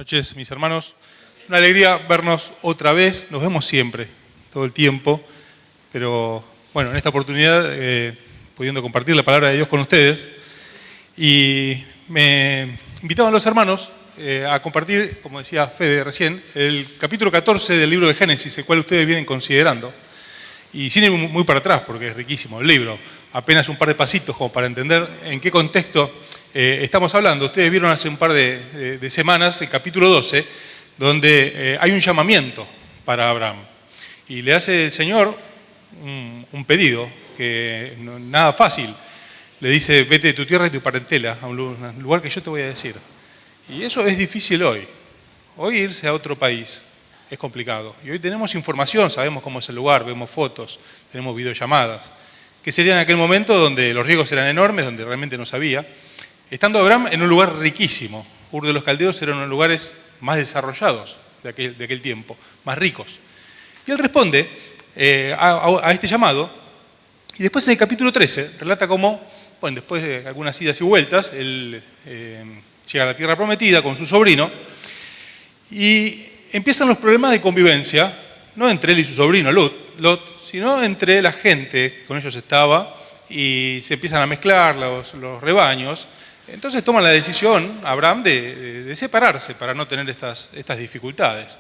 noches, mis hermanos. Es una alegría vernos otra vez. Nos vemos siempre, todo el tiempo. Pero, bueno, en esta oportunidad, pudiendo compartir la palabra de Dios con ustedes. Y me invitaban los hermanos a compartir, como decía Fede recién, el capítulo 14 del libro de Génesis, el cual ustedes vienen considerando. Y sin ir muy para atrás, porque es riquísimo el libro. Apenas un par de pasitos como para entender en qué contexto estamos hablando. Ustedes vieron hace un par de semanas el capítulo 12, donde hay un llamamiento para Abraham. Y le hace el Señor un pedido, que nada fácil. Le dice, vete de tu tierra y tu parentela a un lugar que yo te voy a decir. Y eso es difícil hoy. Hoy irse a otro país es complicado. Y hoy tenemos información, sabemos cómo es el lugar, vemos fotos, tenemos videollamadas. Que sería en aquel momento donde los riesgos eran enormes, donde realmente no sabía. Estando Abraham en un lugar riquísimo. Ur de los Caldeos era uno de los lugares más desarrollados de aquel tiempo, más ricos. Y él responde a este llamado. Y después en el capítulo 13 relata cómo, bueno, después de algunas idas y vueltas, él llega a la tierra prometida con su sobrino y empiezan los problemas de convivencia, no entre él y su sobrino Lot, sino entre la gente que con ellos estaba, y se empiezan a mezclar los rebaños. Entonces toman la decisión, Abraham, de separarse para no tener estas dificultades.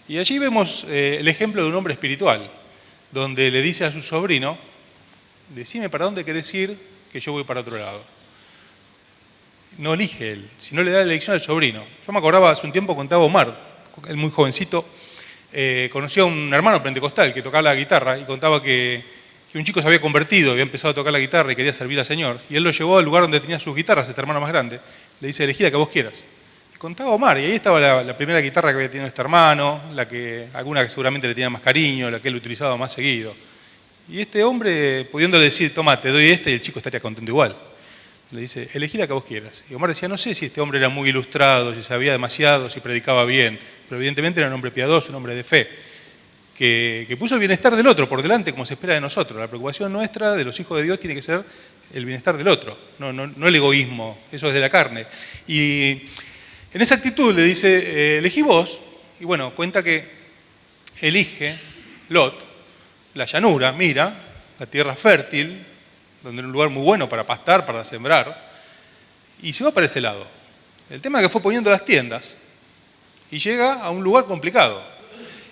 Y allí vemos el ejemplo de un hombre espiritual, donde le dice a su sobrino, decime para dónde querés ir, que yo voy para otro lado. No elige él, sino le da la elección al sobrino. Yo me acordaba hace un tiempo, contaba Omar, él muy jovencito, conoció a un hermano pentecostal que tocaba la guitarra y contaba que un chico se había convertido, había empezado a tocar la guitarra y quería servir al Señor. Y él lo llevó al lugar donde tenía sus guitarras, este hermano más grande. Le dice, elegí la que vos quieras. Y contaba Omar, y ahí estaba la primera guitarra que había tenido este hermano, alguna que seguramente le tenía más cariño, la que él utilizaba más seguido. Y este hombre, pudiéndole decir, toma, te doy esta, y el chico estaría contento igual. Le dice, elegí la que vos quieras. Y Omar decía, no sé si este hombre era muy ilustrado, si sabía demasiado, si predicaba bien, pero evidentemente era un hombre piadoso, un hombre de fe, que puso el bienestar del otro por delante como se espera de nosotros. La preocupación nuestra, de los hijos de Dios, tiene que ser el bienestar del otro, no el egoísmo, eso es de la carne. Y en esa actitud le dice, elegí vos, y bueno, cuenta que elige Lot, la llanura, mira, la tierra fértil, donde era un lugar muy bueno para pastar, para sembrar, y se va para ese lado. El tema es que fue poniendo las tiendas y llega a un lugar complicado.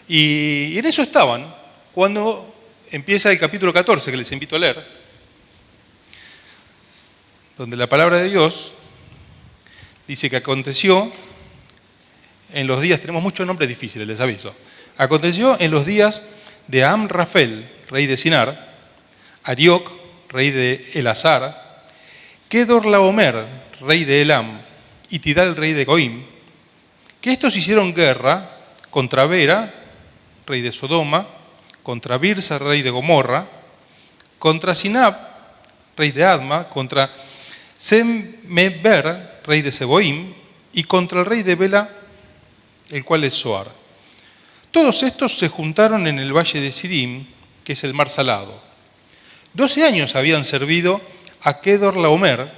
Y en eso estaban cuando empieza el capítulo 14, que les invito a leer, donde la palabra de Dios dice que aconteció en los días, tenemos muchos nombres difíciles, les aviso, aconteció en los días de Amrafel, rey de Sinar, Arioc, rey de Elazar, Kedorlaomer, rey de Elam, y Tidal, rey de Goim, que estos hicieron guerra contra Bera, rey de Sodoma, contra Birsa, rey de Gomorra, contra Sinab, rey de Adma, contra Semeber, rey de Seboim, y contra el rey de Bela, el cual es Zoar. Todos estos se juntaron en el valle de Sidim, que es el mar salado. 12 años habían servido a Kedorlaomer,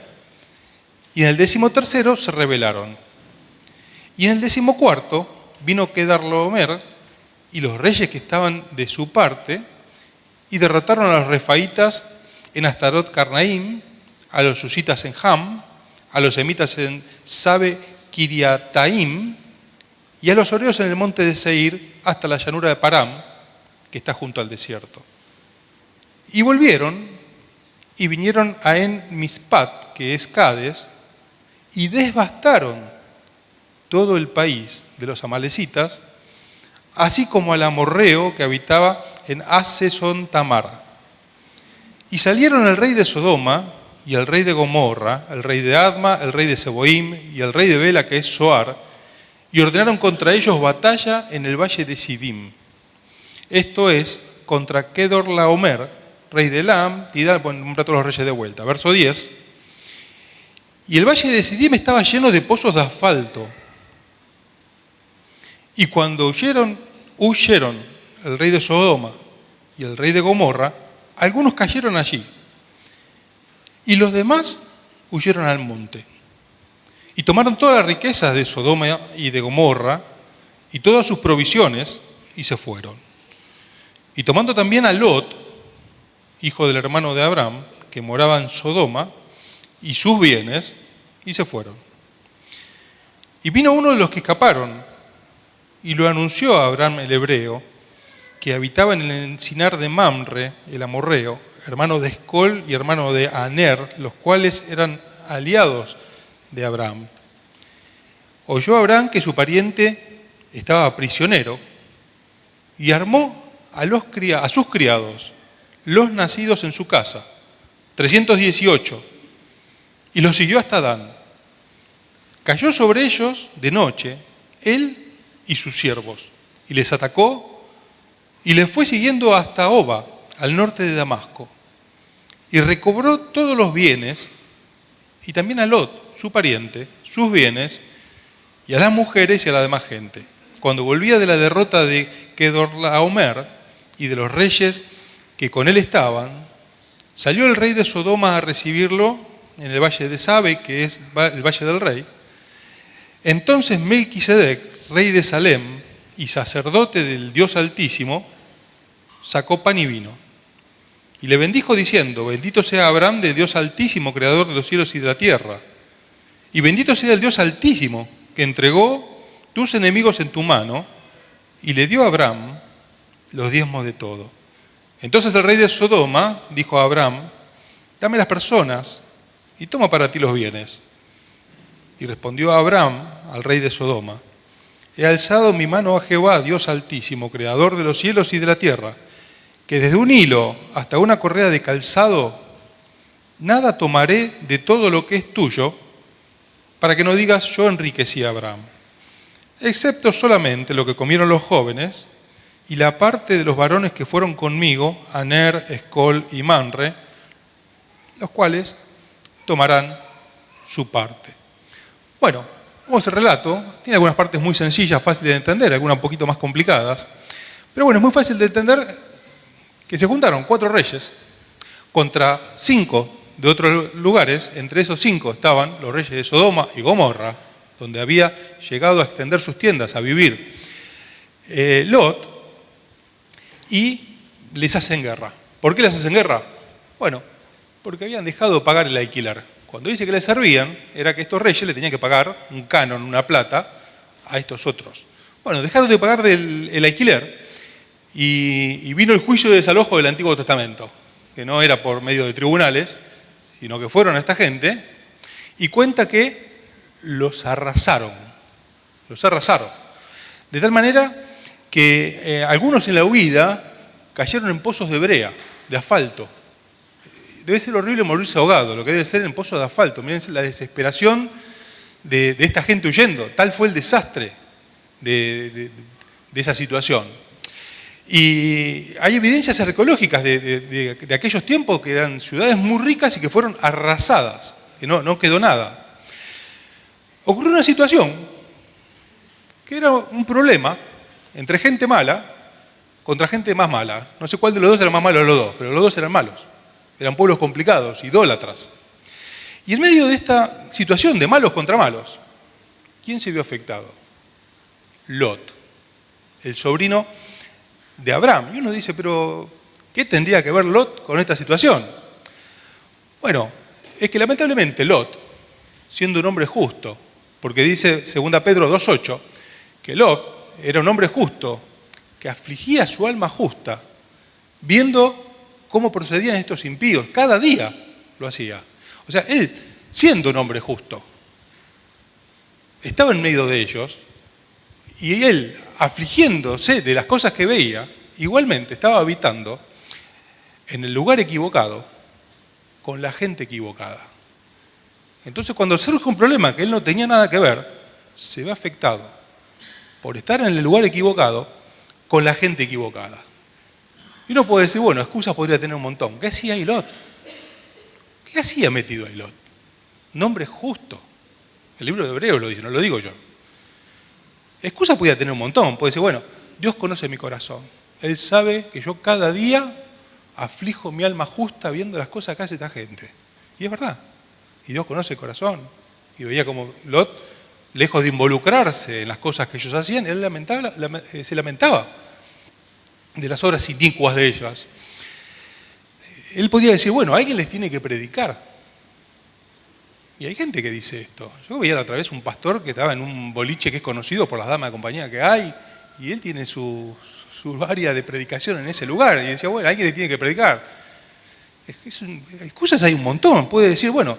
y en el 13º se rebelaron. Y en el 14º vino Kedorlaomer y los reyes que estaban de su parte, y derrotaron a los refaitas en Astarot Carnaim, a los susitas en Ham, a los semitas en Sabe Kiriataim, y a los horeos en el monte de Seir, hasta la llanura de Param, que está junto al desierto. Y volvieron, y vinieron a En Mispat, que es Cades, y devastaron todo el país de los amalecitas, así como al amorreo que habitaba en Haseson Tamar. Y salieron el rey de Sodoma y el rey de Gomorra, el rey de Adma, el rey de Seboim y el rey de Bela, que es Zoar, y ordenaron contra ellos batalla en el valle de Sidim. Esto es, contra Kedorlaomer, rey de Elam, Tidal, bueno, un rato los reyes de vuelta. Verso 10. Y el valle de Sidim estaba lleno de pozos de asfalto. Y cuando huyeron el rey de Sodoma y el rey de Gomorra, algunos cayeron allí. Y los demás huyeron al monte. Y tomaron todas las riquezas de Sodoma y de Gomorra y todas sus provisiones y se fueron. Y tomando también a Lot, hijo del hermano de Abraham, que moraba en Sodoma, y sus bienes, y se fueron. Y vino uno de los que escaparon y lo anunció a Abraham el hebreo, que habitaba en el encinar de Mamre, el amorreo, hermano de Escol y hermano de Aner, los cuales eran aliados de Abraham. Oyó Abraham que su pariente estaba prisionero y armó a sus criados, los nacidos en su casa, 318, y los siguió hasta Dan. Cayó sobre ellos de noche, él y sus siervos, y les atacó y les fue siguiendo hasta Oba, al norte de Damasco, y recobró todos los bienes, y también a Lot, su pariente, sus bienes, y a las mujeres y a la demás gente. Cuando volvía de la derrota de Kedorlaomer y de los reyes que con él estaban, salió el rey de Sodoma a recibirlo en el valle de Sabe, que es el valle del rey. Entonces Melquisedec, rey de Salem y sacerdote del Dios Altísimo, sacó pan y vino. Y le bendijo diciendo: bendito sea Abraham de Dios Altísimo, creador de los cielos y de la tierra. Y bendito sea el Dios Altísimo, que entregó tus enemigos en tu mano, y le dio a Abraham los diezmos de todo. Entonces el rey de Sodoma dijo a Abraham: dame las personas y toma para ti los bienes. Y respondió Abraham al rey de Sodoma: he alzado mi mano a Jehová, Dios Altísimo, creador de los cielos y de la tierra, que desde un hilo hasta una correa de calzado, nada tomaré de todo lo que es tuyo, para que no digas yo enriquecí a Abraham, excepto solamente lo que comieron los jóvenes y la parte de los varones que fueron conmigo, Aner, Escol y Manre, los cuales tomarán su parte. Bueno, vamos al relato. Tiene algunas partes muy sencillas, fáciles de entender, algunas un poquito más complicadas. Pero bueno, es muy fácil de entender que se juntaron 4 reyes contra 5 de otros lugares. Entre esos 5 estaban los reyes de Sodoma y Gomorra, donde había llegado a extender sus tiendas, a vivir Lot, y les hacen guerra. ¿Por qué les hacen guerra? Bueno, porque habían dejado de pagar el alquiler. Cuando dice que les servían, era que estos reyes le tenían que pagar un canon, una plata, a estos otros. Bueno, dejaron de pagar el alquiler y vino el juicio de desalojo del Antiguo Testamento, que no era por medio de tribunales, sino que fueron a esta gente, y cuenta que los arrasaron. Los arrasaron. De tal manera que algunos en la huida cayeron en pozos de brea, de asfalto. Debe ser horrible morirse ahogado, lo que debe ser en pozos de asfalto. Miren la desesperación de esta gente huyendo. Tal fue el desastre de esa situación. Y hay evidencias arqueológicas de aquellos tiempos que eran ciudades muy ricas y que fueron arrasadas, que no quedó nada. Ocurrió una situación que era un problema entre gente mala contra gente más mala. No sé cuál de los dos era más malo de los dos, pero los dos eran malos. Eran pueblos complicados, idólatras. Y en medio de esta situación de malos contra malos, ¿quién se vio afectado? Lot, el sobrino de Abraham. Y uno dice, pero ¿qué tendría que ver Lot con esta situación? Bueno, es que lamentablemente Lot, siendo un hombre justo, porque dice 2 Pedro 2:8, que Lot era un hombre justo, que afligía su alma justa, viendo cómo procedían estos impíos. Cada día lo hacía. O sea, él, siendo un hombre justo, estaba en medio de ellos, y él, afligiéndose de las cosas que veía, igualmente estaba habitando en el lugar equivocado, con la gente equivocada. Entonces, cuando surge un problema que él no tenía nada que ver, se ve afectado por estar en el lugar equivocado, con la gente equivocada. Y uno puede decir, bueno, excusas podría tener un montón. ¿Qué hacía ahí Lot? ¿Qué hacía metido ahí Lot? Un hombre justo. El libro de Hebreos lo dice, no lo digo yo. Excusas podría tener un montón. Puede decir, bueno, Dios conoce mi corazón. Él sabe que yo cada día aflijo mi alma justa viendo las cosas que hace esta gente. Y es verdad. Y Dios conoce el corazón. y veía como Lot, lejos de involucrarse en las cosas que ellos hacían, él se lamentaba de las obras inicuas de ellas. Él podía decir, bueno, alguien les tiene que predicar. Y hay gente que dice esto. Yo veía la otra vez un pastor que estaba en un boliche que es conocido por las damas de compañía que hay, y él tiene su área de predicación en ese lugar. Y decía, bueno, alguien le tiene que predicar. Excusas hay un montón. Puede decir, bueno,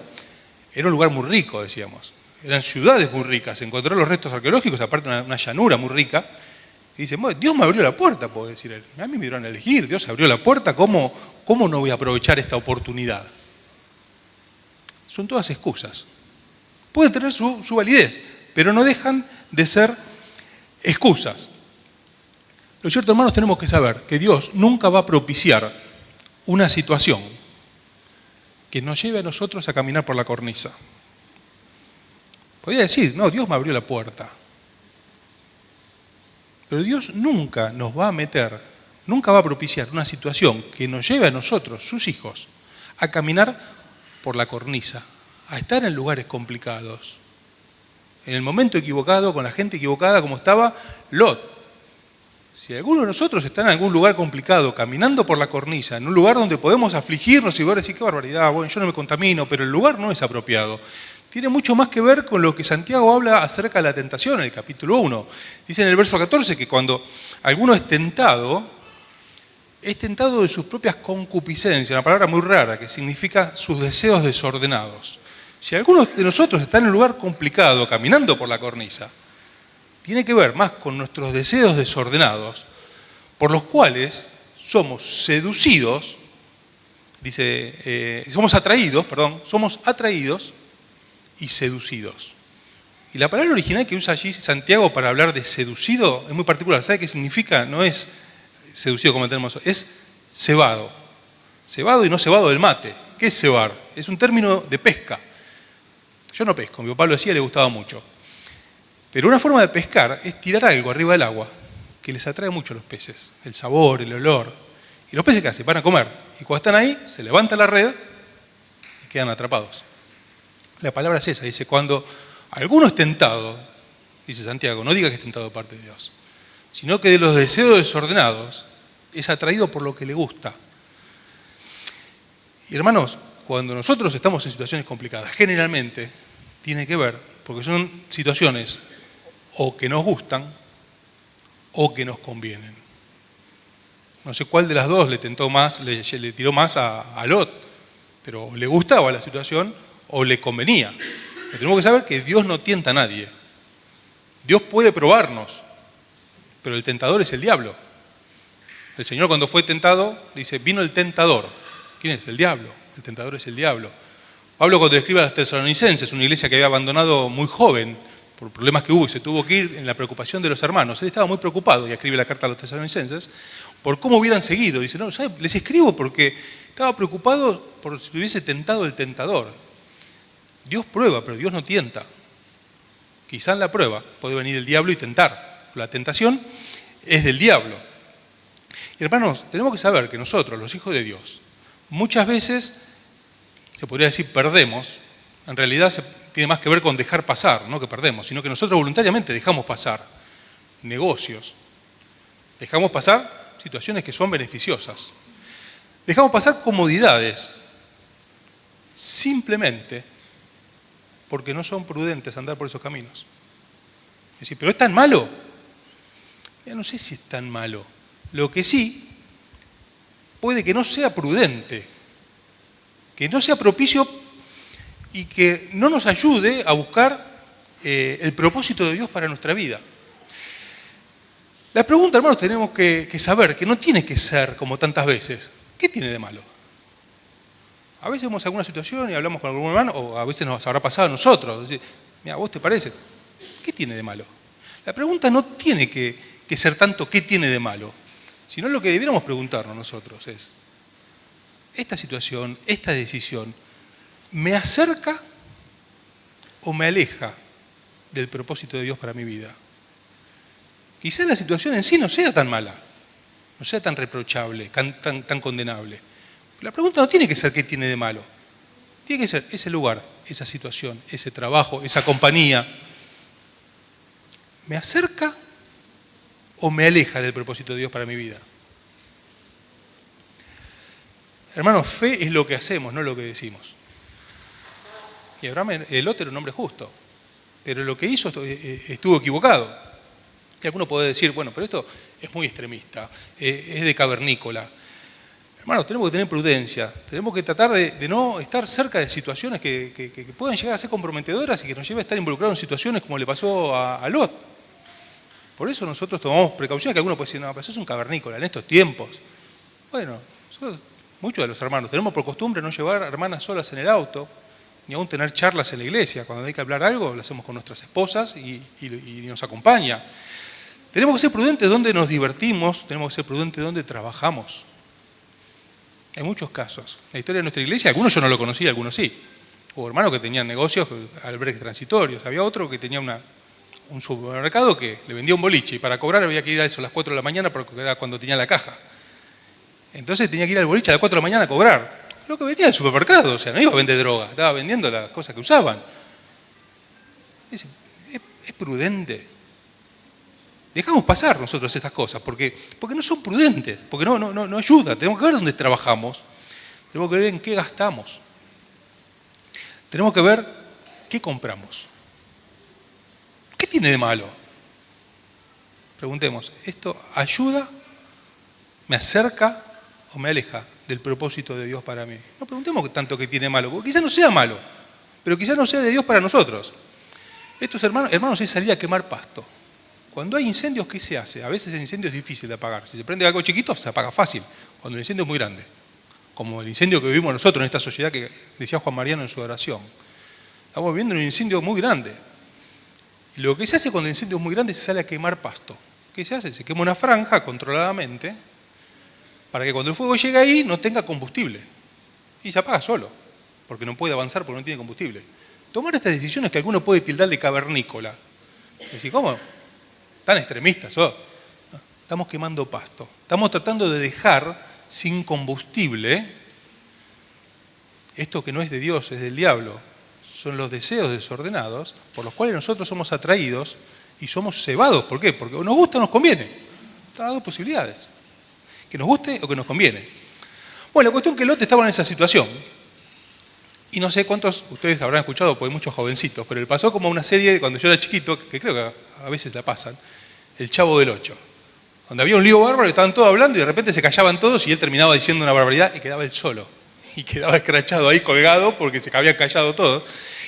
era un lugar muy rico, decíamos. Eran ciudades muy ricas. Encontró los restos arqueológicos, aparte una llanura muy rica. Y dice, bueno, Dios me abrió la puerta, puede decir él. A mí me dieron a elegir, Dios abrió la puerta, ¿cómo no voy a aprovechar esta oportunidad? Son todas excusas. Puede tener su validez, pero no dejan de ser excusas. Lo cierto, hermanos, tenemos que saber que Dios nunca va a propiciar una situación que nos lleve a nosotros a caminar por la cornisa. Podría decir, no, Dios me abrió la puerta. Pero Dios nunca nos va a meter, nunca va a propiciar una situación que nos lleve a nosotros, sus hijos, a caminar por la cornisa, a estar en lugares complicados, en el momento equivocado, con la gente equivocada, como estaba Lot. Si alguno de nosotros está en algún lugar complicado, caminando por la cornisa, en un lugar donde podemos afligirnos y decir, qué barbaridad, bueno, yo no me contamino, pero el lugar no es apropiado. Tiene mucho más que ver con lo que Santiago habla acerca de la tentación en el capítulo 1. Dice en el verso 14 que cuando alguno es tentado de sus propias concupiscencias, una palabra muy rara que significa sus deseos desordenados. Si alguno de nosotros está en un lugar complicado, caminando por la cornisa, tiene que ver más con nuestros deseos desordenados, por los cuales somos seducidos, somos atraídos y seducidos. Y la palabra original que usa allí Santiago para hablar de seducido es muy particular. ¿Sabe qué significa? No es seducido como tenemos, es cebado. Cebado y no cebado del mate. ¿Qué es cebar? Es un término de pesca. Yo no pesco, mi papá lo decía, le gustaba mucho. Pero una forma de pescar es tirar algo arriba del agua que les atrae mucho a los peces. El sabor, el olor. Y los peces, ¿qué hacen? Van a comer. Y cuando están ahí, se levanta la red y quedan atrapados. La palabra es esa, dice, cuando alguno es tentado, dice Santiago, no diga que es tentado de parte de Dios, sino que de los deseos desordenados es atraído por lo que le gusta. Y hermanos, cuando nosotros estamos en situaciones complicadas, generalmente tiene que ver, porque son situaciones o que nos gustan o que nos convienen. No sé cuál de las dos le tiró más a Lot, pero le gustaba la situación o le convenía. Pero tenemos que saber que Dios no tienta a nadie. Dios puede probarnos, pero el tentador es el diablo. El Señor cuando fue tentado, dice, vino el tentador. ¿Quién es? El diablo. El tentador es el diablo. Pablo cuando le escribe a los tesalonicenses, una iglesia que había abandonado muy joven por problemas que hubo y se tuvo que ir en la preocupación de los hermanos, él estaba muy preocupado y escribe la carta a los tesalonicenses por cómo hubieran seguido. Dice, no, ¿sabe? Les escribo porque estaba preocupado por si hubiese tentado el tentador. Dios prueba, pero Dios no tienta. Quizá en la prueba puede venir el diablo y tentar. La tentación es del diablo. Y hermanos, tenemos que saber que nosotros, los hijos de Dios, muchas veces, se podría decir, perdemos. En realidad tiene más que ver con dejar pasar, no que perdemos, sino que nosotros voluntariamente dejamos pasar negocios. Dejamos pasar situaciones que son beneficiosas. Dejamos pasar comodidades. Simplemente porque no son prudentes andar por esos caminos. Es decir, ¿pero es tan malo? Ya no sé si es tan malo. Lo que sí, puede que no sea prudente, que no sea propicio y que no nos ayude a buscar el propósito de Dios para nuestra vida. La pregunta, hermanos, tenemos que saber que no tiene que ser como tantas veces. ¿Qué tiene de malo? A veces vemos alguna situación y hablamos con algún hermano, o a veces nos habrá pasado a nosotros. Decir, mira, ¿vos te parece? ¿Qué tiene de malo? La pregunta no tiene que ser tanto qué tiene de malo, sino lo que debiéramos preguntarnos nosotros es, ¿esta situación, esta decisión, me acerca o me aleja del propósito de Dios para mi vida? Quizás la situación en sí no sea tan mala, no sea tan reprochable, tan condenable. La pregunta no tiene que ser qué tiene de malo, tiene que ser ese lugar, esa situación, ese trabajo, esa compañía. ¿Me acerca o me aleja del propósito de Dios para mi vida? Hermanos, fe es lo que hacemos, no lo que decimos. Y Abraham, el otro, era un hombre justo, pero lo que hizo estuvo equivocado. Y alguno puede decir, bueno, pero esto es muy extremista, es de cavernícola. Hermanos, tenemos que tener prudencia, tenemos que tratar de no estar cerca de situaciones que puedan llegar a ser comprometedoras y que nos lleven a estar involucrados en situaciones como le pasó a Lot. Por eso nosotros tomamos precauciones, que alguno puede decir, no, pero eso es un cavernícola en estos tiempos. Bueno, muchos de los hermanos tenemos por costumbre no llevar hermanas solas en el auto, ni aún tener charlas en la iglesia. Cuando hay que hablar algo, lo hacemos con nuestras esposas y nos acompaña. Tenemos que ser prudentes donde nos divertimos, tenemos que ser prudentes donde trabajamos. Hay muchos casos. En la historia de nuestra iglesia, algunos yo no lo conocía, algunos sí. Hubo hermanos que tenían negocios albergues transitorios. Había otro que tenía un supermercado que le vendía un boliche y para cobrar había que ir a eso a las 4 de la mañana porque era cuando tenía la caja. Entonces tenía que ir al boliche a las 4 de la mañana a cobrar. Lo que vendía del supermercado, o sea, no iba a vender droga, estaba vendiendo las cosas que usaban. Es prudente. Dejamos pasar nosotros estas cosas porque no son prudentes, porque no ayuda. Tenemos que ver dónde trabajamos, tenemos que ver en qué gastamos, tenemos que ver qué compramos. ¿Qué tiene de malo? Preguntemos, ¿esto ayuda, me acerca o me aleja del propósito de Dios para mí? No preguntemos tanto qué tiene de malo, porque quizás no sea malo, pero quizás no sea de Dios para nosotros. Estos hermanos, es salir a quemar pasto. Cuando hay incendios, ¿qué se hace? A veces el incendio es difícil de apagar. Si se prende algo chiquito, se apaga fácil. Cuando el incendio es muy grande, como el incendio que vivimos nosotros en esta sociedad que decía Juan Mariano en su oración. Estamos viviendo un incendio muy grande. Y lo que se hace cuando el incendio es muy grande, se sale a quemar pasto. ¿Qué se hace? Se quema una franja controladamente para que cuando el fuego llegue ahí no tenga combustible. Y se apaga solo, porque no puede avanzar porque no tiene combustible. Tomar estas decisiones que alguno puede tildar de cavernícola. Es decir, ¿cómo? Tan extremistas, estamos quemando pasto. Estamos tratando de dejar sin combustible esto que no es de Dios, es del diablo. Son los deseos desordenados por los cuales nosotros somos atraídos y somos cebados. ¿Por qué? Porque o nos gusta o nos conviene. Hay dos posibilidades. Que nos guste o que nos conviene. Bueno, la cuestión es que Lot estaba en esa situación. Y no sé cuántos ustedes habrán escuchado, porque hay muchos jovencitos, pero le pasó como una serie de cuando yo era chiquito, que creo que a veces la pasan, El Chavo del Ocho. Donde había un lío bárbaro y estaban todos hablando y de repente se callaban todos y él terminaba diciendo una barbaridad y quedaba él solo. Y quedaba escrachado ahí colgado porque se habían callado todos.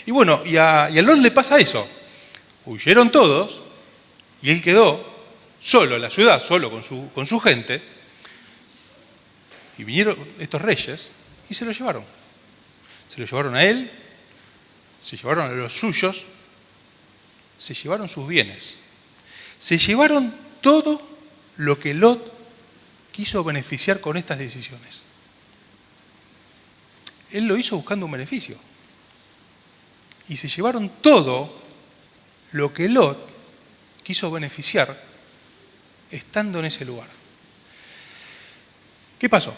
Y bueno, y a Lot le pasa eso. Huyeron todos y él quedó solo en la ciudad, solo con su gente. Y vinieron estos reyes y se lo llevaron. Se lo llevaron a él, se llevaron a los suyos, se llevaron sus bienes. Se llevaron todo lo que Lot quiso beneficiar con estas decisiones. Él lo hizo buscando un beneficio. Y se llevaron todo lo que Lot quiso beneficiar estando en ese lugar. ¿Qué pasó?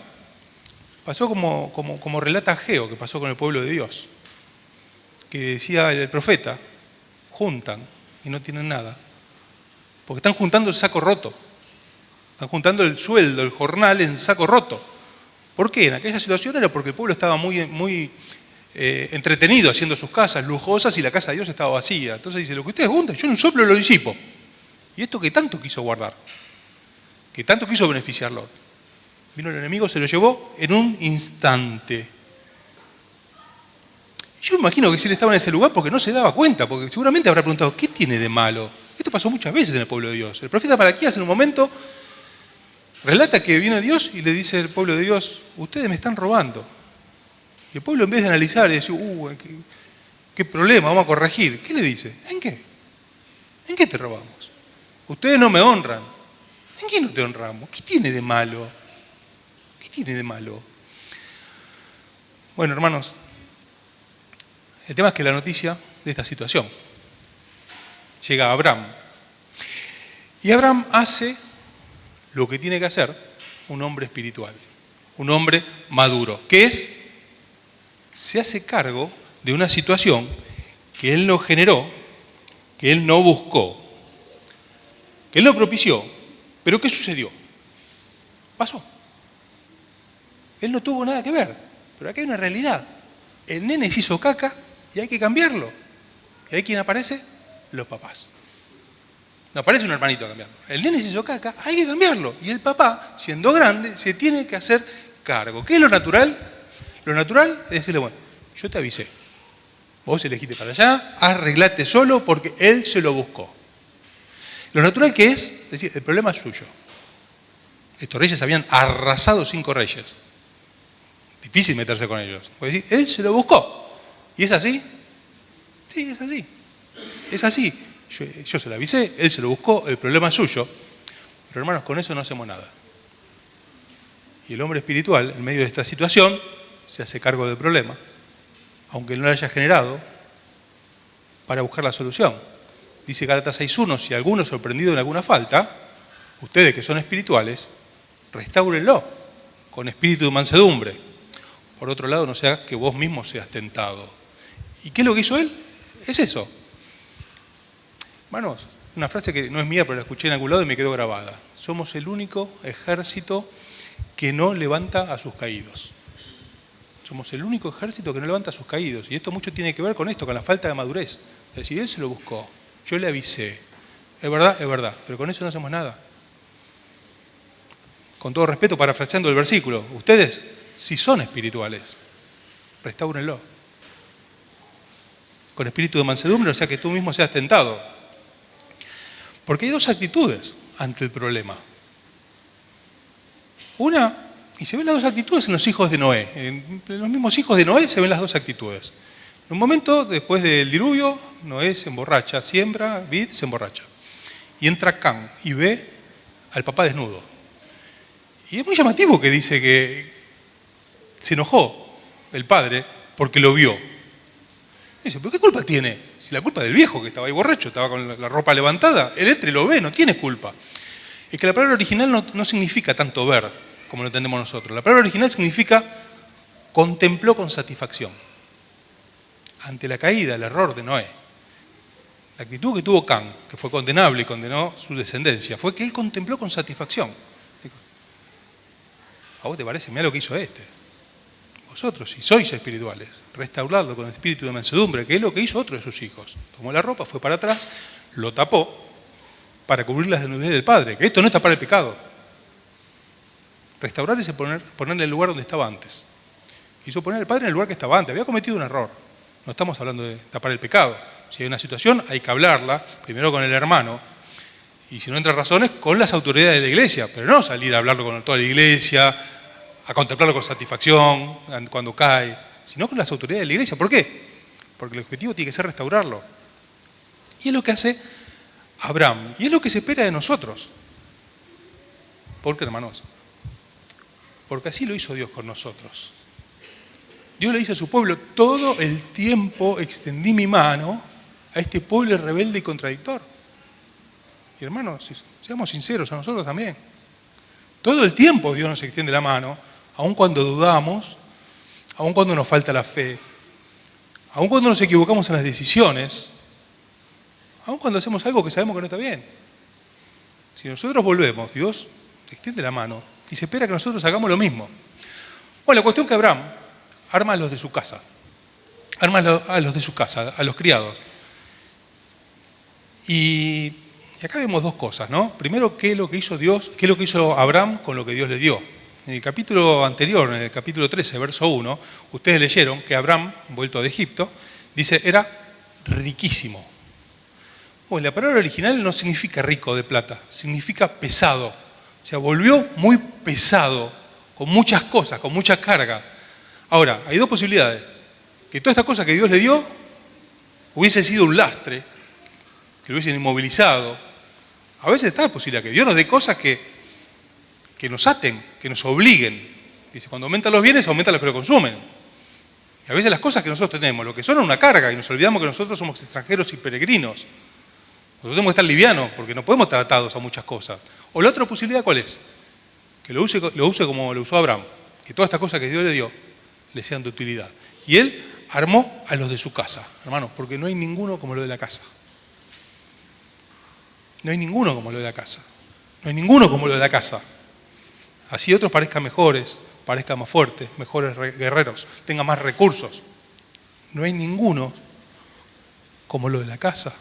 Pasó como relata Ageo, que pasó con el pueblo de Dios. Que decía el profeta, juntan y no tienen nada. Porque están juntando el saco roto. Están juntando el sueldo, el jornal en saco roto. ¿Por qué? En aquella situación era porque el pueblo estaba muy entretenido haciendo sus casas lujosas y la casa de Dios estaba vacía. Entonces dice, lo que ustedes juntan, yo en un soplo lo disipo. Y esto que tanto quiso guardar, que tanto quiso beneficiarlo. Vino el enemigo, se lo llevó en un instante. Yo imagino que si él estaba en ese lugar porque no se daba cuenta, porque seguramente habrá preguntado, ¿qué tiene de malo? Esto pasó muchas veces en el pueblo de Dios. El profeta Malaquías en un momento relata que viene Dios y le dice al pueblo de Dios, ustedes me están robando. Y el pueblo en vez de analizar y decir, qué problema, vamos a corregir. ¿Qué le dice? ¿En qué? ¿En qué te robamos? Ustedes no me honran. ¿En qué no te honramos? ¿Qué tiene de malo? ¿Qué tiene de malo? Bueno, hermanos, el tema es que la noticia de esta situación llega a Abraham. Y Abraham hace lo que tiene que hacer un hombre espiritual, un hombre maduro, que es se hace cargo de una situación que Él no generó, que Él no buscó, que Él no propició, pero ¿qué sucedió? Pasó. Él no tuvo nada que ver, pero aquí hay una realidad. El nene se hizo caca y hay que cambiarlo. ¿Y ahí quién aparece? Los papás. No aparece un hermanito a cambiarlo. El nene se hizo caca, hay que cambiarlo. Y el papá, siendo grande, se tiene que hacer cargo. ¿Qué es lo natural? Lo natural es decirle, bueno, yo te avisé. Vos elegiste para allá, arreglate solo porque él se lo buscó. Lo natural que es decir, el problema es suyo. Estos reyes habían arrasado 5 reyes. Difícil meterse con ellos. Puede decir, él se lo buscó. ¿Y es así? Sí, es así. Es así. Yo se lo avisé, él se lo buscó, el problema es suyo. Pero hermanos, con eso no hacemos nada. Y el hombre espiritual, en medio de esta situación, se hace cargo del problema, aunque no lo haya generado, para buscar la solución. Dice Gálatas 6:1, si alguno es sorprendido en alguna falta, ustedes que son espirituales, restáurenlo con espíritu de mansedumbre. Por otro lado, no sea que vos mismo seas tentado. ¿Y qué es lo que hizo él? Es eso. Hermanos, una frase que no es mía, pero la escuché en algún lado y me quedó grabada. Somos el único ejército que no levanta a sus caídos. Somos el único ejército que no levanta a sus caídos. Y esto mucho tiene que ver con esto, con la falta de madurez. Es decir, él se lo buscó, yo le avisé. Es verdad, pero con eso no hacemos nada. Con todo respeto, parafraseando el versículo, ustedes, si son espirituales, restáurenlo. Con espíritu de mansedumbre, o sea que tú mismo seas tentado. Porque hay 2 actitudes ante el problema. Una, y se ven las 2 actitudes en los hijos de Noé. En los mismos hijos de Noé se ven las 2 actitudes. En un momento, después del diluvio, Noé se emborracha, siembra vid, se emborracha. Y entra Cam y ve al papá desnudo. Y es muy llamativo que dice que se enojó el padre porque lo vio. Y dice, ¿pero qué culpa tiene? Si la culpa es del viejo que estaba ahí borracho, estaba con la ropa levantada, él entra y lo ve, no tiene culpa. Es que la palabra original no significa tanto ver como lo entendemos nosotros. La palabra original significa contempló con satisfacción. Ante la caída, el error de Noé, la actitud que tuvo Cam, que fue condenable y condenó su descendencia, fue que él contempló con satisfacción. ¿A vos te parece? Mirá lo que hizo este. Vosotros, si sois espirituales, restauradlo con el espíritu de mansedumbre, que es lo que hizo otro de sus hijos. Tomó la ropa, fue para atrás, lo tapó para cubrir las desnudez del padre, que esto no es tapar el pecado. Restaurar es ponerle en el lugar donde estaba antes. Quiso poner al padre en el lugar que estaba antes, había cometido un error. No estamos hablando de tapar el pecado. Si hay una situación, hay que hablarla, primero con el hermano, y si no entra razones, con las autoridades de la iglesia, pero no salir a hablarlo con toda la iglesia, a contemplarlo con satisfacción cuando cae, sino con las autoridades de la iglesia. ¿Por qué? Porque el objetivo tiene que ser restaurarlo. Y es lo que hace Abraham, y es lo que se espera de nosotros. ¿Por qué, hermanos? Porque así lo hizo Dios con nosotros. Dios le dice a su pueblo, todo el tiempo extendí mi mano a este pueblo rebelde y contradictor. Y hermanos, seamos sinceros, a nosotros también. Todo el tiempo Dios nos extiende la mano, aun cuando dudamos, aun cuando nos falta la fe, aun cuando nos equivocamos en las decisiones, aun cuando hacemos algo que sabemos que no está bien. Si nosotros volvemos, Dios extiende la mano y se espera que nosotros hagamos lo mismo. Bueno, la cuestión que Abraham arma a los de su casa, a los criados. Y acá vemos 2 cosas, ¿no? Primero, qué es lo que hizo Dios, qué es lo que hizo Abraham con lo que Dios le dio. En el capítulo anterior, en el capítulo 13, verso 1, ustedes leyeron que Abraham, vuelto de Egipto, dice, era riquísimo. Bueno, la palabra original no significa rico de plata, significa pesado. O sea, volvió muy pesado, con muchas cosas, con mucha carga. Ahora, hay 2 posibilidades. Que toda esta cosa que Dios le dio hubiese sido un lastre, que lo hubiesen inmovilizado. A veces está la posibilidad que Dios nos dé cosas que nos aten, que nos obliguen. Dice, cuando aumentan los bienes, aumentan los que lo consumen. Y a veces las cosas que nosotros tenemos, lo que son una carga, y nos olvidamos que nosotros somos extranjeros y peregrinos. Nosotros tenemos que estar livianos, porque no podemos estar atados a muchas cosas. O la otra posibilidad, ¿cuál es? Que lo use como lo usó Abraham. Que todas estas cosas que Dios le dio, le sean de utilidad. Y él armó a los de su casa, hermanos, porque no hay ninguno como lo de la casa. No hay ninguno como lo de la casa. No hay ninguno como lo de la casa. Así otros parezcan mejores, parezcan más fuertes, mejores guerreros, tengan más recursos. No hay ninguno como lo de la casa.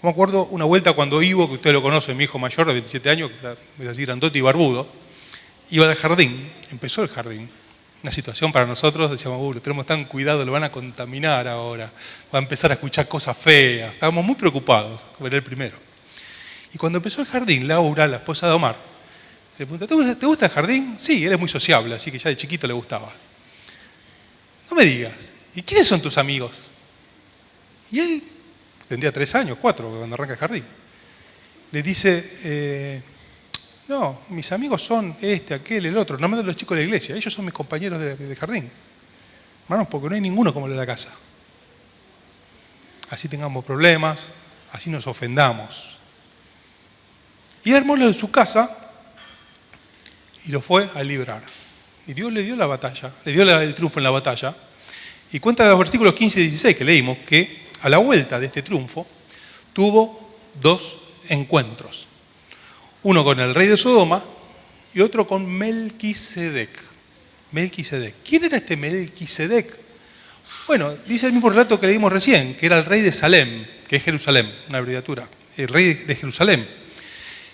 Me acuerdo una vuelta cuando Ivo, que usted lo conoce, mi hijo mayor de 27 años, es así grandote y barbudo, iba al jardín, empezó el jardín. Una situación para nosotros, decíamos, lo tenemos tan cuidado, lo van a contaminar ahora, va a empezar a escuchar cosas feas. Estábamos muy preocupados, era el primero. Y cuando empezó el jardín, Laura, la esposa de Omar, le pregunta, ¿te gusta el jardín? Sí, él es muy sociable, así que ya de chiquito le gustaba. No me digas, ¿y quiénes son tus amigos? Y él tendría 3 años, 4, cuando arranca el jardín. Le dice, no, mis amigos son aquel, el otro, no me dan los chicos de la iglesia, ellos son mis compañeros de jardín. Hermanos, porque no hay ninguno como el de la casa. Así tengamos problemas, así nos ofendamos. Y él armó lo de su casa y lo fue a librar. Y Dios le dio la batalla, le dio el triunfo en la batalla. Y cuenta en los versículos 15 y 16 que leímos que a la vuelta de este triunfo tuvo 2 encuentros. Uno con el rey de Sodoma y otro con Melquisedec. Melquisedec. ¿Quién era este Melquisedec? Bueno, dice el mismo relato que leímos recién, que era el rey de Salem, que es Jerusalén, una abreviatura, el rey de Jerusalén,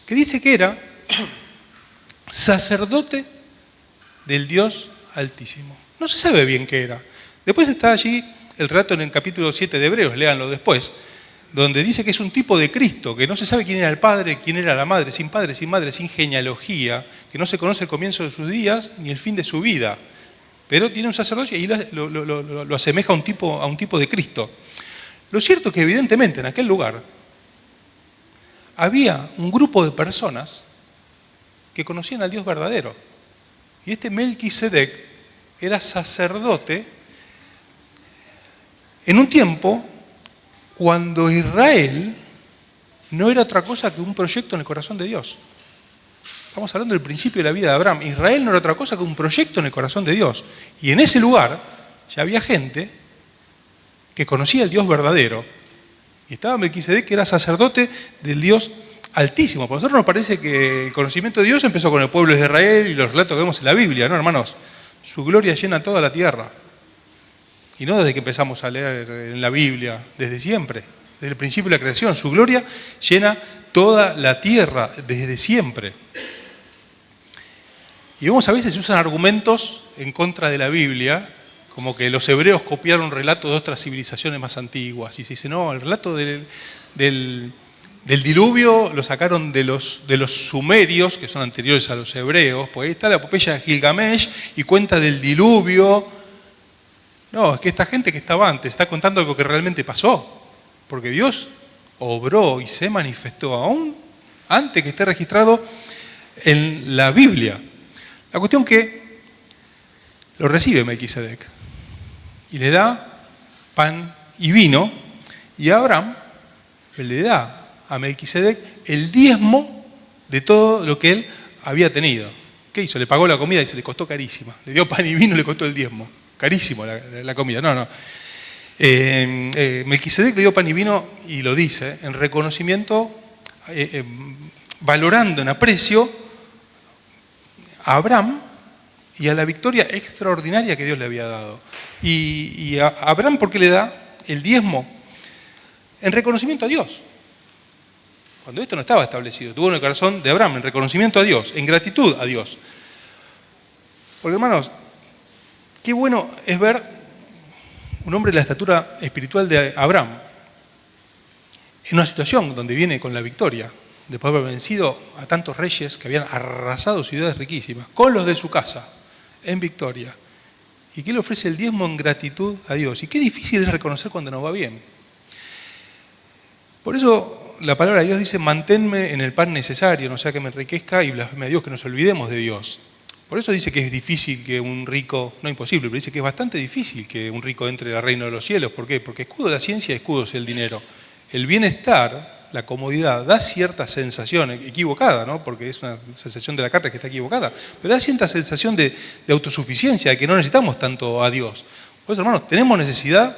que dice que era sacerdote del Dios Altísimo. No se sabe bien qué era. Después está allí el relato en el capítulo 7 de Hebreos, léanlo después, donde dice que es un tipo de Cristo, que no se sabe quién era el padre, quién era la madre, sin padre, sin madre, sin genealogía, que no se conoce el comienzo de sus días ni el fin de su vida, pero tiene un sacerdocio y lo asemeja a un tipo de Cristo. Lo cierto es que evidentemente en aquel lugar había un grupo de personas que conocían al Dios verdadero. Y este Melquisedec era sacerdote en un tiempo cuando Israel no era otra cosa que un proyecto en el corazón de Dios. Estamos hablando del principio de la vida de Abraham. Israel no era otra cosa que un proyecto en el corazón de Dios. Y en ese lugar ya había gente que conocía el Dios verdadero. Y estaba Melquisedec, que era sacerdote del Dios Altísimo. Por nosotros nos parece que el conocimiento de Dios empezó con el pueblo de Israel y los relatos que vemos en la Biblia, ¿no, hermanos? Su gloria llena toda la tierra. Y no desde que empezamos a leer en la Biblia, desde siempre, desde el principio de la creación. Su gloria llena toda la tierra desde siempre. Y vemos a veces se usan argumentos en contra de la Biblia, como que los hebreos copiaron relatos de otras civilizaciones más antiguas. Y se dice, no, el relato del diluvio lo sacaron de los sumerios, que son anteriores a los hebreos, porque ahí está la epopeya de Gilgamesh y cuenta del diluvio. No, es que esta gente que estaba antes está contando algo que realmente pasó, porque Dios obró y se manifestó aún antes que esté registrado en la Biblia. La cuestión que lo recibe Melquisedec y le da pan y vino, y Abraham le da a Melquisedec el diezmo de todo lo que él había tenido. ¿Qué hizo? Le pagó la comida y se le costó carísima. Le dio pan y vino y le costó el diezmo. Carísimo la comida, no. Melquisedec le dio pan y vino y lo dice en reconocimiento, valorando en aprecio a Abraham y a la victoria extraordinaria que Dios le había dado. Y a Abraham, ¿por qué le da el diezmo? En reconocimiento a Dios. Cuando esto no estaba establecido, tuvo en el corazón de Abraham, en reconocimiento a Dios, en gratitud a Dios. Porque, hermanos, qué bueno es ver un hombre de la estatura espiritual de Abraham en una situación donde viene con la victoria, después de haber vencido a tantos reyes que habían arrasado ciudades riquísimas, con los de su casa, en victoria. Y que él ofrece el diezmo en gratitud a Dios. Y qué difícil es reconocer cuando nos va bien. Por eso la palabra de Dios dice, manténme en el pan necesario, no sea que me enriquezca y blasfeme a Dios, que nos olvidemos de Dios. Por eso dice que es difícil que un rico, no imposible, pero dice que es bastante difícil que un rico entre al reino de los cielos. ¿Por qué? Porque escudo de la ciencia, escudo es el dinero. El bienestar, la comodidad, da cierta sensación equivocada, ¿no? Porque es una sensación de la carne que está equivocada, pero da cierta sensación de autosuficiencia, de que no necesitamos tanto a Dios. Por eso, hermanos, tenemos necesidad,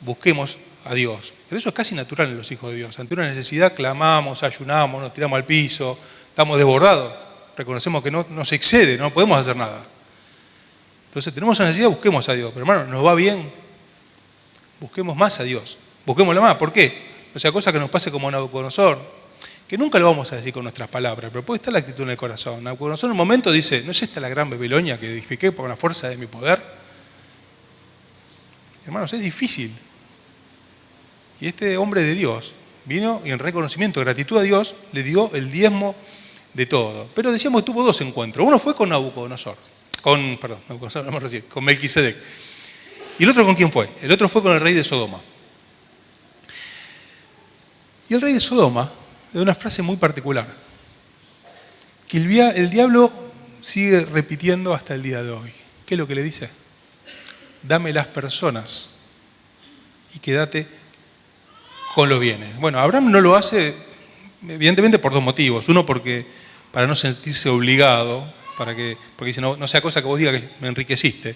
busquemos a Dios. Pero eso es casi natural en los hijos de Dios. Ante una necesidad clamamos, ayunamos, nos tiramos al piso, estamos desbordados, reconocemos que no nos excede, no podemos hacer nada. Entonces tenemos una necesidad, busquemos a Dios. Pero hermano, nos va bien, busquemos más a Dios, busquémoslo más. ¿Por qué? O sea, cosa que nos pase como Nabucodonosor, que nunca lo vamos a decir con nuestras palabras, pero puede estar la actitud en el corazón. Nabucodonosor en un momento dice, ¿no es esta la gran Babilonia que edifiqué por la fuerza de mi poder? Hermanos, es difícil. Y este hombre de Dios vino y en reconocimiento, gratitud a Dios, le dio el diezmo de todo. Pero decíamos que tuvo dos encuentros. Uno fue con Nabucodonosor, con Melquisedec. ¿Y el otro con quién fue? El otro fue con el rey de Sodoma. Y el rey de Sodoma le da una frase muy particular, que el diablo sigue repitiendo hasta el día de hoy. ¿Qué es lo que le dice? Dame las personas y quédate con los bienes. Bueno, Abraham no lo hace evidentemente por dos motivos. Uno, porque para no sentirse obligado, porque dice, no sea cosa que vos digas que me enriqueciste.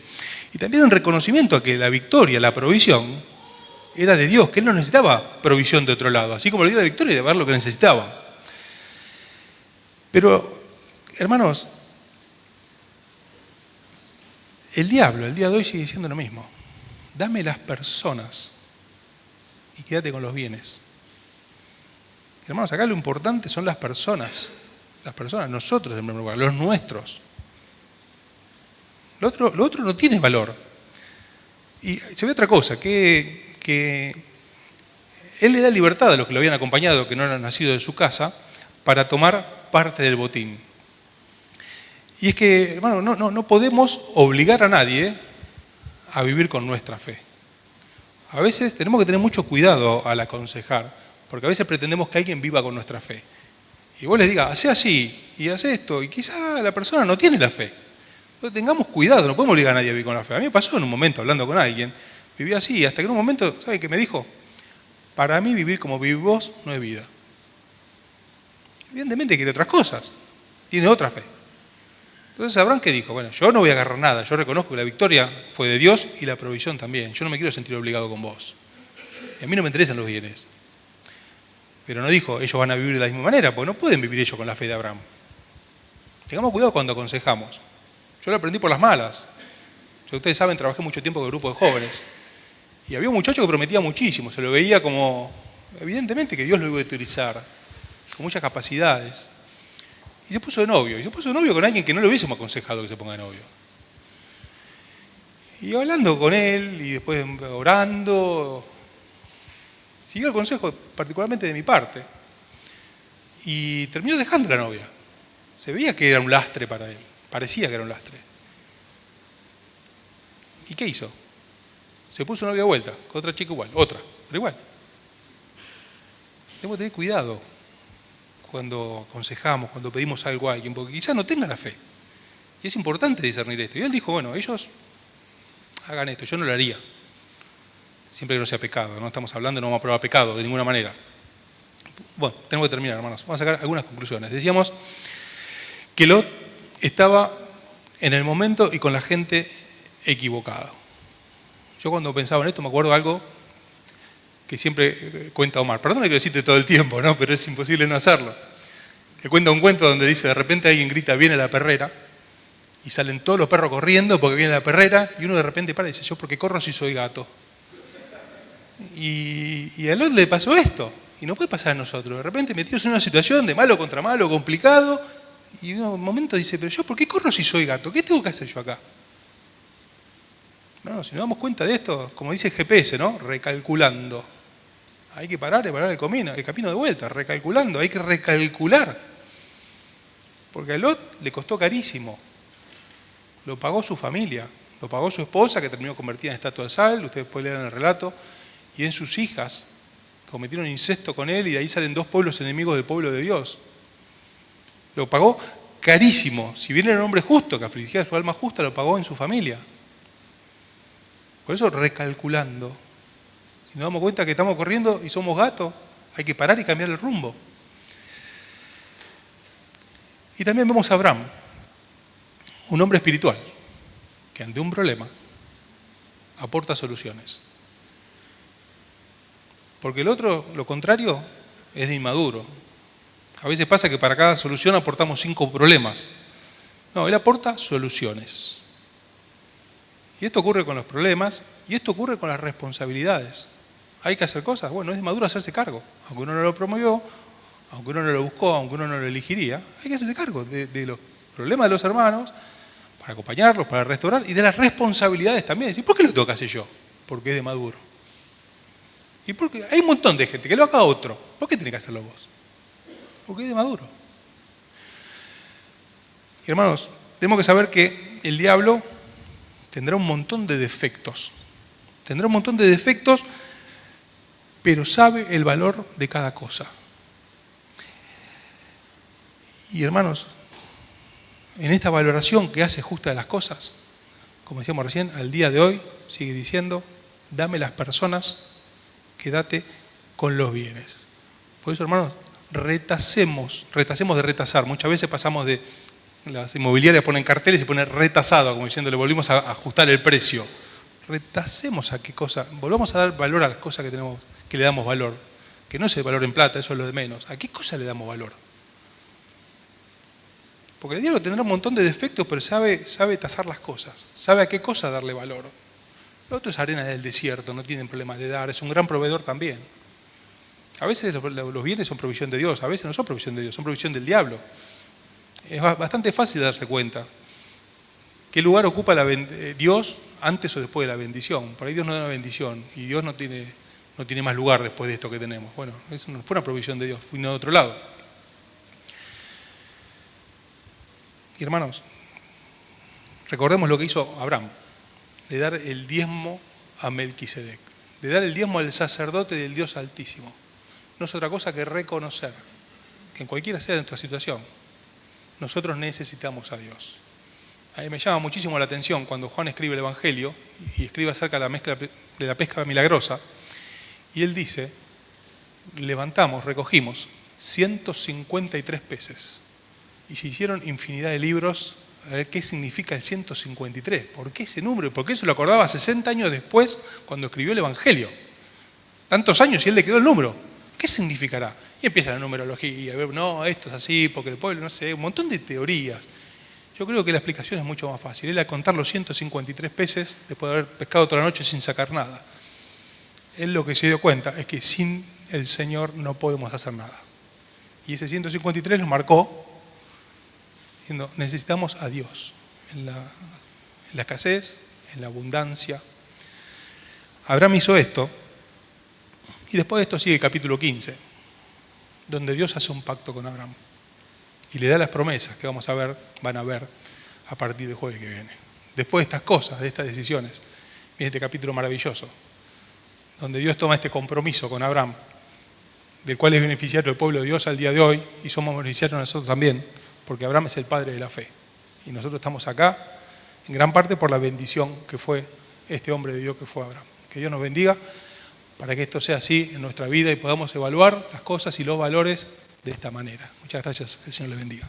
Y también en reconocimiento a que la victoria, la provisión, era de Dios, que él no necesitaba provisión de otro lado, así como le dio la victoria de ver lo que necesitaba. Pero, hermanos, el diablo, el día de hoy sigue diciendo lo mismo. Dame las personas y quédate con los bienes. Hermanos, acá lo importante son las personas, nosotros en primer lugar, los nuestros. Lo otro no tiene valor. Y se ve otra cosa, que él le da libertad a los que lo habían acompañado, que no eran nacidos de su casa, para tomar parte del botín. Y es que, hermano, no podemos obligar a nadie a vivir con nuestra fe. A veces tenemos que tener mucho cuidado al aconsejar, porque a veces pretendemos que alguien viva con nuestra fe. Y vos les digas, hacé así, y hacé esto, y quizá la persona no tiene la fe. Entonces tengamos cuidado, no podemos obligar a nadie a vivir con la fe. A mí me pasó en un momento, hablando con alguien, vivía así, hasta que en un momento, ¿sabe qué me dijo? Para mí vivir como vivís vos no es vida. Evidentemente quiere otras cosas, tiene otra fe. Entonces Abraham, ¿qué dijo? Bueno, yo no voy a agarrar nada, yo reconozco que la victoria fue de Dios y la provisión también. Yo no me quiero sentir obligado con vos. Y a mí no me interesan los bienes. Pero no dijo, ellos van a vivir de la misma manera, porque no pueden vivir ellos con la fe de Abraham. Tengamos cuidado cuando aconsejamos. Yo lo aprendí por las malas. Ustedes saben, trabajé mucho tiempo con grupos de jóvenes. Y había un muchacho que prometía muchísimo, se lo veía como, evidentemente que Dios lo iba a utilizar, con muchas capacidades. Y se puso de novio, con alguien que no le hubiésemos aconsejado que se ponga de novio. Y hablando con él, y después orando, siguió el consejo particularmente de mi parte. Y terminó dejando a la novia. Se veía que era un lastre para él, parecía que era un lastre. ¿Y qué hizo? Se puso novia de vuelta, con otra chica igual, pero igual. Debemos tener cuidado cuando aconsejamos, cuando pedimos algo a alguien, porque quizás no tenga la fe. Y es importante discernir esto. Y él dijo, bueno, ellos hagan esto, yo no lo haría. Siempre que no sea pecado, no estamos hablando, no vamos a probar pecado de ninguna manera. Bueno, tenemos que terminar, hermanos. Vamos a sacar algunas conclusiones. Decíamos que Lot estaba en el momento y con la gente equivocada. Yo cuando pensaba en esto me acuerdo de algo que siempre cuenta Omar. Perdona que lo cite todo el tiempo, ¿no? Pero es imposible no hacerlo. Él cuenta un cuento donde dice, de repente alguien grita, viene la perrera, y salen todos los perros corriendo porque viene la perrera, y uno de repente para y dice, yo porque corro si soy gato. Y a Lot le pasó esto, y no puede pasar a nosotros. De repente metidos en una situación de malo contra malo, complicado, y en un momento dice, pero yo ¿por qué corro si soy gato? ¿Qué tengo que hacer yo acá? No, si nos damos cuenta de esto, como dice el GPS, ¿no? Recalculando. Hay que parar el camino de vuelta, recalculando, hay que recalcular. Porque a Lot le costó carísimo. Lo pagó su familia, lo pagó su esposa, que terminó convertida en estatua de sal, ustedes pueden leer en el relato, y en sus hijas, cometieron incesto con él, y de ahí salen dos pueblos enemigos del pueblo de Dios. Lo pagó carísimo. Si bien era un hombre justo, que afligía a su alma justa, lo pagó en su familia. Por eso recalculando. Si nos damos cuenta que estamos corriendo y somos gatos, Hay que parar y cambiar el rumbo. Y también vemos a Abraham, un hombre espiritual, que ante un problema aporta soluciones. Porque el otro, lo contrario, es de inmaduro. A veces pasa que para cada solución aportamos 5 problemas. No, él aporta soluciones. Y esto ocurre con los problemas y esto ocurre con las responsabilidades. Hay que hacer cosas. Bueno, es de maduro hacerse cargo. Aunque uno no lo promovió, aunque uno no lo buscó, aunque uno no lo elegiría, hay que hacerse cargo de los problemas de los hermanos, para acompañarlos, para restaurar, y de las responsabilidades también. ¿Y por qué lo tengo que hacer yo? Porque es de maduro. Y porque hay un montón de gente que lo haga otro. ¿Por qué tiene que hacerlo vos? Porque es de maduro. Y hermanos, tenemos que saber que el diablo tendrá un montón de defectos. Tendrá un montón de defectos, pero sabe el valor de cada cosa. Y hermanos, en esta valoración que hace justa de las cosas, como decíamos recién, al día de hoy sigue diciendo, dame las personas, quédate con los bienes. Por eso, hermanos, retasemos de retasar. Muchas veces pasamos de, las inmobiliarias ponen carteles y ponen retasado, como diciendo, le volvimos a ajustar el precio. Retasemos a qué cosa, volvamos a dar valor a las cosas que tenemos, que le damos valor. Que no es el valor en plata, eso es lo de menos. ¿A qué cosa le damos valor? Porque el diablo tendrá un montón de defectos, pero sabe tasar las cosas, sabe a qué cosa darle valor. Lo otro es arena del desierto, no tienen problemas de dar, es un gran proveedor también. A veces los bienes son provisión de Dios, a veces no son provisión de Dios, son provisión del diablo. Es bastante fácil darse cuenta qué lugar ocupa Dios antes o después de la bendición. Por ahí Dios nos da una bendición y Dios no tiene más lugar después de esto que tenemos. Bueno, eso no fue una provisión de Dios, fue de otro lado. Y hermanos, recordemos lo que hizo Abraham, de dar el diezmo a Melquisedec, de dar el diezmo al sacerdote del Dios Altísimo. No es otra cosa que reconocer que en cualquiera sea nuestra situación, nosotros necesitamos a Dios. A mí me llama muchísimo la atención cuando Juan escribe el Evangelio y escribe acerca de la pesca milagrosa, y él dice, recogimos 153 peces. Y se hicieron infinidad de libros, a ver qué significa el 153, por qué ese número, por qué se lo acordaba 60 años después cuando escribió el Evangelio. Tantos años y él le quedó el número. ¿Qué significará? Y empieza la numerología, no, esto es así, porque el pueblo, no sé, un montón de teorías. Yo creo que la explicación es mucho más fácil. Él al contar los 153 peces, después de haber pescado toda la noche sin sacar nada, él lo que se dio cuenta es que sin el Señor no podemos hacer nada. Y ese 153 lo marcó, diciendo, necesitamos a Dios en la escasez, en la abundancia. Abraham hizo esto, y después de esto sigue el capítulo 15, donde Dios hace un pacto con Abraham y le da las promesas que van a ver a partir del jueves que viene. Después de estas cosas, de estas decisiones, viene este capítulo maravilloso, donde Dios toma este compromiso con Abraham, del cual es beneficiario el pueblo de Dios al día de hoy, y somos beneficiarios nosotros también, porque Abraham es el padre de la fe. Y nosotros estamos acá, en gran parte por la bendición que fue este hombre de Dios que fue Abraham. Que Dios nos bendiga para que esto sea así en nuestra vida y podamos evaluar las cosas y los valores de esta manera. Muchas gracias, que el Señor les bendiga.